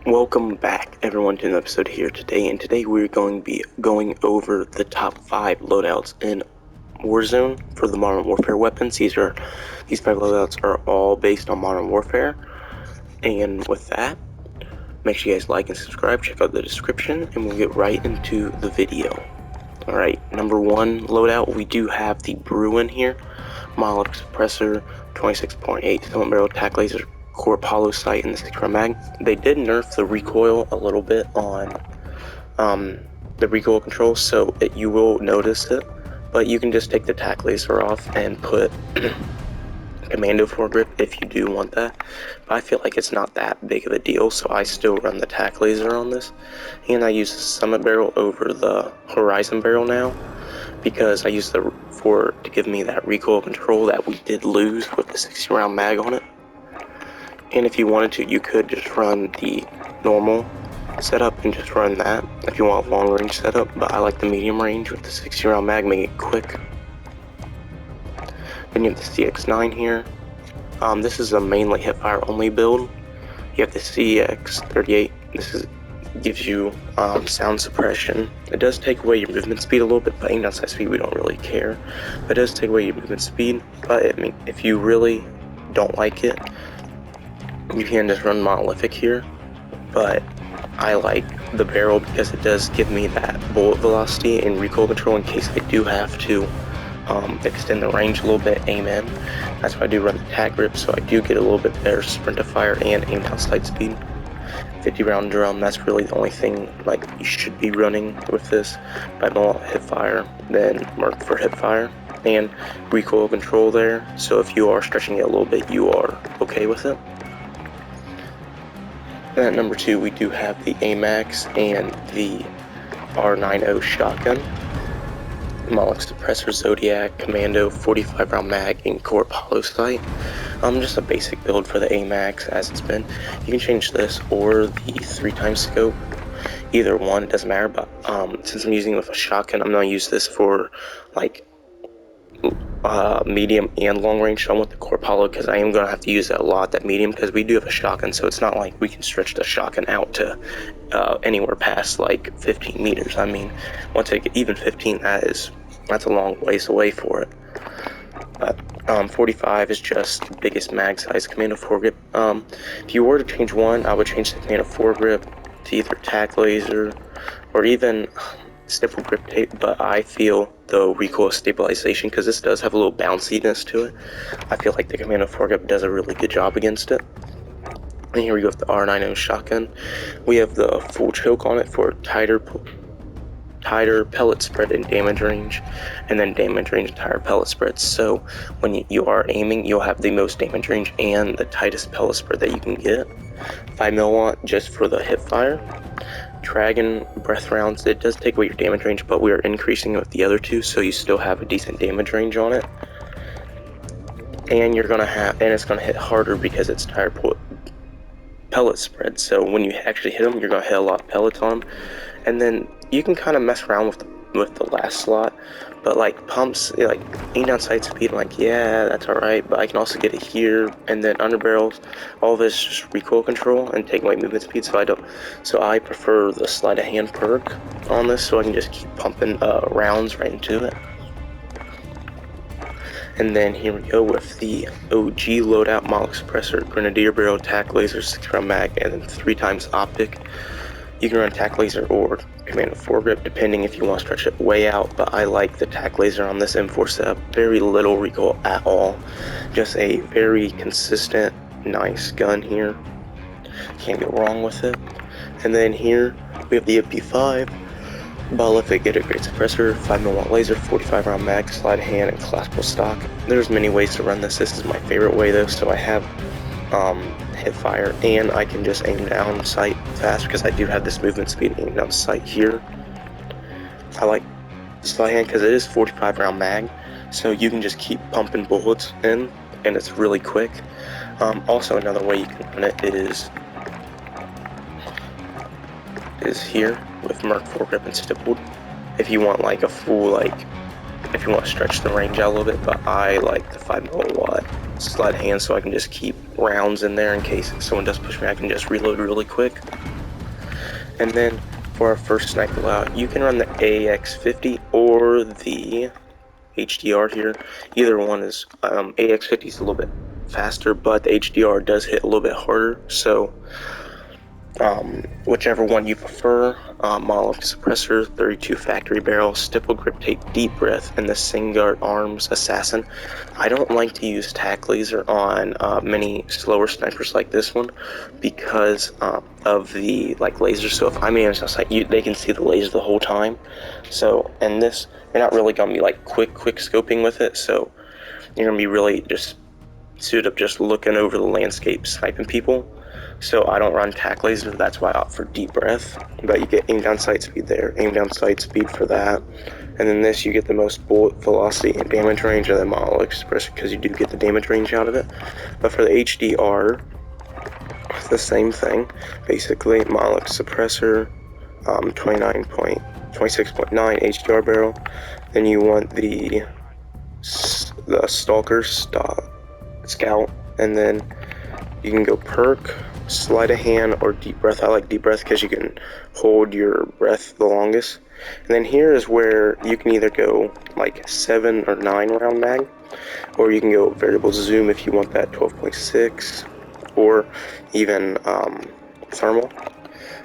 Welcome back everyone to an episode here today, and today we're going to be going over the top 5 loadouts in Warzone for the Modern Warfare weapons. These 5 loadouts are all based on Modern Warfare, and with that, make sure you guys like and subscribe, check out the description, and we'll get right into the video. Alright, number 1 loadout, we do have the Bruin here, Molotov suppressor, 26.8 filament barrel, tac laser, core hollow sight, and the 6-round mag. They did nerf the recoil a little bit on the recoil control, so you will notice it, but you can just take the tac laser off and put commando foregrip if you do want that. But I feel like it's not that big of a deal, so I still run the tac laser on this, and I use the summit barrel over the horizon barrel now, because I use the to give me that recoil control that we did lose with the 60-round mag on it. And if you wanted to, you could just run the normal setup and just run that if you want long range setup, but I like the medium range with the 60-round mag, make it quick. Then you have the CX9 here. This is a mainly hipfire only build. You have the CX38. This gives you sound suppression. It does take away your movement speed a little bit, but aim down sight speed we don't really care. But it does take away your movement speed, but if you really don't like it, you can just run monolithic here. But I like the barrel because it does give me that bullet velocity and recoil control in case I do have to extend the range a little bit, aim in. That's why I do run the tac grip, so I do get a little bit better sprint to fire and aim down sight speed. 50-round drum, that's really the only thing like you should be running with this. By more hip fire, then Merc for hip fire, and recoil control there, so if you are stretching it a little bit, you are okay with it. Then at number 2, we do have the AMAX and the R90 shotgun. Molotov suppressor, Zodiac, Commando, 45-round mag, and core hollow sight. Just a basic build for the AMAX as it's been. You can change this or the 3x scope. Either one, it doesn't matter, but since I'm using it with a shotgun, I'm gonna use this for like medium and long range. So I want the core hollow because I am gonna have to use that a lot, that medium, because we do have a shotgun, so it's not like we can stretch the shotgun out to anywhere past like 15 meters. I mean, once I get even 15, that's a long ways away for it. But 45 is just the biggest mag size commando foregrip. If you were to change one, I would change the commando foregrip to either tac laser or even stipple grip tape, but I feel the recoil stabilization, because this does have a little bounciness to it, I feel like the commando foregrip does a really good job against it. And here we go with the R90 shotgun. We have the full choke on it for tighter pellet spread and damage range, and then damage range and higher pellet spread. So when you are aiming, you'll have the most damage range and the tightest pellet spread that you can get. 5mm just for the hip fire. Dragon breath rounds, it does take away your damage range, but we are increasing it with the other two, so you still have a decent damage range on it. And it's gonna hit harder because it's higher pellet spread. So when you actually hit them, you're gonna hit a lot of pellets on them. And then you can kind of mess around with the last slot, but like pumps, like aim down sight speed, like yeah, that's alright, but I can also get it here. And then under barrels, all of this just recoil control and take away movement speed, so I prefer the sleight of hand perk on this, so I can just keep pumping rounds right into it. And then here we go with the OG loadout, Molotov suppressor, grenadier barrel, tac laser, 6-round mag, and then 3x optic. You can run tac laser or commando foregrip depending if you want to stretch it way out, but I like the tac laser on this M4 setup. Very little recoil at all, just a very consistent, nice gun here. Can't go wrong with it. And then here we have the MP5. Monolithic integrated suppressor, 5mm laser, 45-round mag, slide hand, and collapsible stock. There's many ways to run this. This is my favorite way though, so I have hip fire, and I can just aim down sight fast because I do have this movement speed and aim down sight here. I like slide hand because it is 45-round mag, so you can just keep pumping bullets in, and it's really quick. Also, another way you can run it is here with Merc foregrip and stippled. If you want like a full if you want to stretch the range out a little bit, but I like the 5mm slide hand so I can just keep rounds in there in case someone does push me. I can just reload really quick. And then for our first sniper loadout, you can run the AX50 or the HDR here. Either one is, AX50 is a little bit faster, but the HDR does hit a little bit harder, so whichever one you prefer. Monolith suppressor, 32 factory barrel, stipple grip tape, deep breath, and the Singard arms assassin. I don't like to use tack laser on many slower snipers like this one because of the laser. So if I'm aiming outside, they can see the laser the whole time. So and this, you're not really gonna be quick scoping with it. So you're gonna be really just suited up just looking over the landscape, sniping people. So I don't run tack laser, that's why I opt for deep breath. But you get aim down sight speed there, aim down sight speed for that. And then this, you get the most bullet velocity and damage range, and then monolith suppressor because you do get the damage range out of it. But for the HDR, it's the same thing. Basically, monolith suppressor, 26.9 HDR barrel. Then you want the stalker scout, and then you can go perk, sleight of hand, or deep breath. I like deep breath because you can hold your breath the longest. And then here is where you can either go 7 or 9 round mag, or you can go variable zoom if you want that 12.6, or even thermal.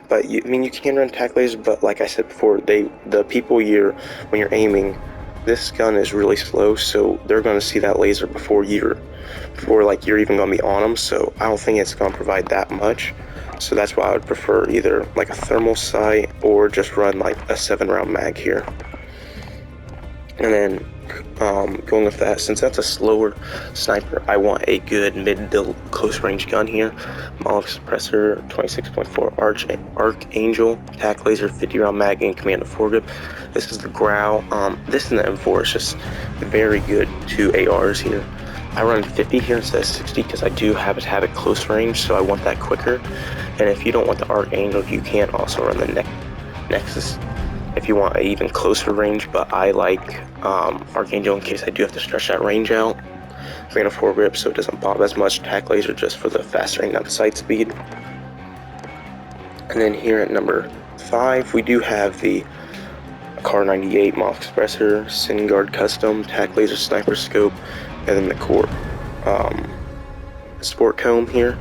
But you can run tack laser, but like I said before, the people when you're aiming, this gun is really slow, so they're going to see that laser before you're even going to be on them. So I don't think it's going to provide that much. So that's why I would prefer either a thermal sight or just run a 7 round mag here. And then going with that, since that's a slower sniper, I want a good mid to close range gun here. Monolith suppressor, 26.4 Archangel, tack laser, 50 round mag, and command of foregrip. This is the Growl. This and the M4 is just very good to ARs here. I run 50 here instead of 60 because I do have it close range, so I want that quicker. And if you don't want the Archangel, you can also run the Nexus if you want an even closer range, but I like Archangel in case I do have to stretch that range out. Command of foregrip so it doesn't bob as much. Tack laser just for the faster aim down sight speed. And then here at number 5, we do have the Car 98 Moth Expressor, Singard Custom, Tack Laser Sniper Scope, and then the Core Sport Comb here.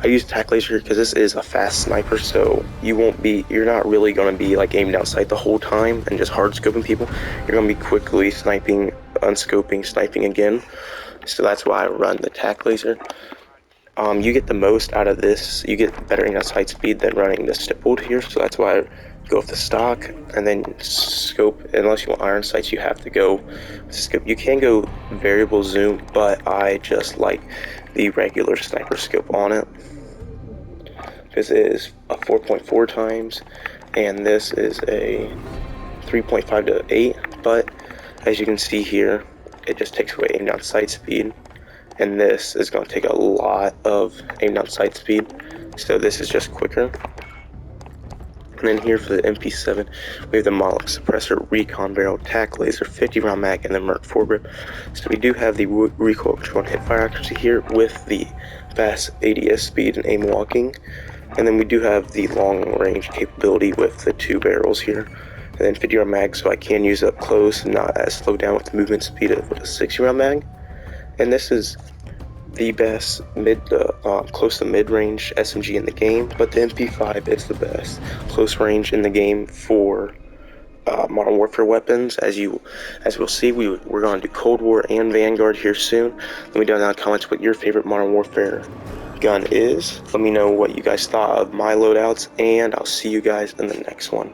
I use tack laser because this is a fast sniper, so you're not really going to be aiming down sight the whole time and just hard scoping people. You're going to be quickly sniping, unscoping, sniping again. So that's why I run the tack laser. You get the most out of this. You get better aim down sight speed than running the stippled here, so that's why I go with the stock. And then scope, unless you want iron sights, you have to go with scope. You can go variable zoom, but I just like the regular sniper scope on it. This is a 4.4 times, and this is a 3.5 to 8, but as you can see here, it just takes away aim down sight speed, and this is going to take a lot of aim down sight speed, so this is just quicker. And then here for the MP7, we have the Monolith Suppressor, Recon Barrel, Tack Laser, 50 round mag, and the Merc foregrip. So we do have the recoil control and hip fire accuracy here with the fast ADS speed and aim walking. And then we do have the long range capability with the 2 barrels here. And then 50 round mag, so I can use it up close and not as slowed down with the movement speed of a 60 round mag. And this is the best close to mid-range SMG in the game, but the MP5 is the best close range in the game for Modern Warfare weapons. As we'll see, we're going to do Cold War and Vanguard here soon. Let me know down in the comments what your favorite Modern Warfare gun is. Let me know what you guys thought of my loadouts, and I'll see you guys in the next one.